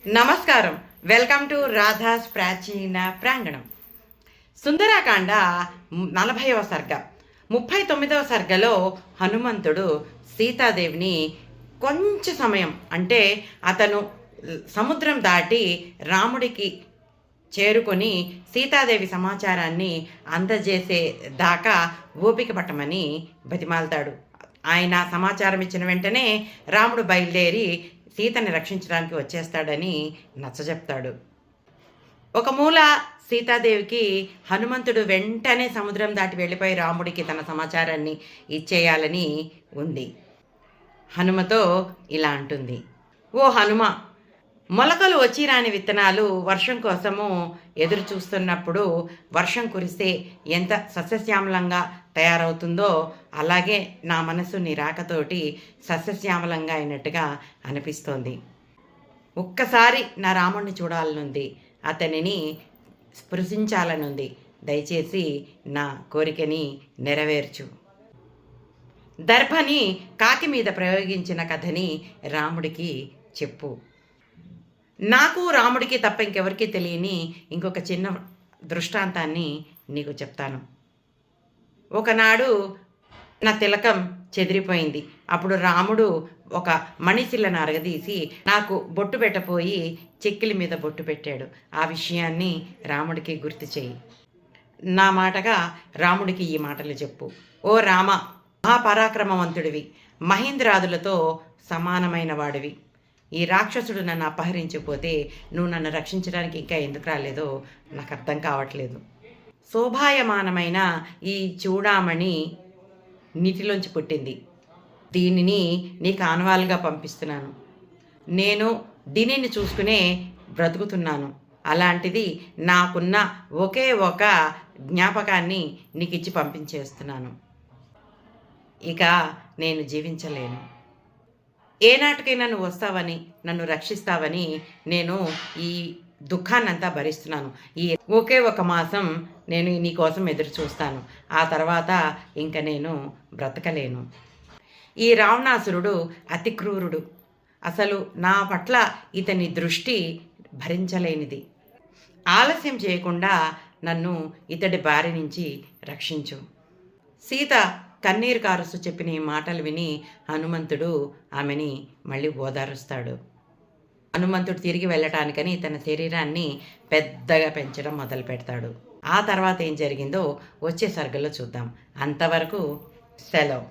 నమస్కారం. Welcome to Radha's ప్రాచీన ప్రాంగణం. సుందరాకాండ 40వ సర్గ. 39వ సర్గలో హనుమంతుడు సీతాదేవిని కొంచెం సమయం అంటే అతను సముద్రం దాటి రాముడికి చేరుకొని సీతాదేవి సమాచారాన్ని అందజేసే దాకా ఓపిక పట్టమని బతిమాలతాడు. ఆయన సమాచారం ఇచ్చిన వెంటనే రాముడు బయలుదేరి సీతని రక్షించడానికి వచ్చేస్తాడని నచ్చజెప్తాడు. ఒక మూల సీతాదేవికి హనుమంతుడు వెంటనే సముద్రం దాటి వెళ్ళిపోయి రాముడికి తన సమాచారాన్ని ఇచ్చేయాలని ఉంది. హనుమతో ఇలా అంటుంది: ఓ హనుమ, మొలకలు వచ్చి రాని విత్తనాలు వర్షం కోసము ఎదురు చూస్తున్నప్పుడు వర్షం కురిస్తే ఎంత సస్యశ్యామలంగా తయారవుతుందో అలాగే నా మనసు నీ రాకతోటి సస్యశ్యామలంగా అయినట్టుగా అనిపిస్తోంది. ఒక్కసారి నా రాముడిని చూడాలనుంది, అతనిని స్పృశించాలనుంది. దయచేసి నా కోరికని నెరవేర్చు. దర్భని కాకి మీద ప్రయోగించిన కథని రాముడికి చెప్పు. నాకు రాముడికి తప్ప ఇంకెవరికి తెలియని ఇంకొక చిన్న దృష్టాంతాన్ని నీకు చెప్తాను. ఒకనాడు నా తిలకం చెదిరిపోయింది. అప్పుడు రాముడు ఒక మణిశిలను అరగదీసి నాకు బొట్టు పెట్టపోయి చెక్కిలి మీద బొట్టు పెట్టాడు. ఆ విషయాన్ని రాముడికి గుర్తు చేయి. నా మాటగా రాముడికి ఈ మాటలు చెప్పు. ఓ రామ, మహాపరాక్రమవంతుడివి, మహేంద్రాదులతో సమానమైన వాడివి. ఈ రాక్షసుడు నన్ను అపహరించిపోతే నువ్వు నన్ను రక్షించడానికి ఇంకా ఎందుకు రాలేదో నాకు అర్థం కావట్లేదు. శోభాయమానమైన ఈ చూడామణి నీటిలోంచి పుట్టింది. దీనిని నీకు ఆనవాలుగా పంపిస్తున్నాను. నేను దీనిని చూసుకునే బ్రతుకుతున్నాను. అలాంటిది నాకున్న ఒకే ఒక జ్ఞాపకాన్ని నీకు ఇచ్చి పంపించేస్తున్నాను. ఇక నేను జీవించలేను. ఏనాటికైనా నువ్వు వస్తావని, నన్ను రక్షిస్తావని నేను ఈ దుఃఖాన్నంతా భరిస్తున్నాను. ఈ ఒకే ఒక మాసం నేను నీ కోసం ఎదురు చూస్తాను. ఆ తర్వాత ఇంక నేను బ్రతకలేను. ఈ రావణాసురుడు అతి క్రూరుడు. అసలు నా పట్ల ఇతని దృష్టి భరించలేనిది. ఆలస్యం చేయకుండా నన్ను ఇతడి బారి నుంచి రక్షించు. సీత కన్నీరు కారుస్తూ చెప్పిన ఈ మాటలు విని హనుమంతుడు ఆమెని మళ్ళీ ఓదారుస్తాడు. హనుమంతుడు తిరిగి వెళ్ళటానికని తన శరీరాన్ని పెద్దగా పెంచడం మొదలు పెడతాడు. ఆ తర్వాత ఏం జరిగిందో వచ్చే సర్గలో చూద్దాం. అంతవరకు సెలవు.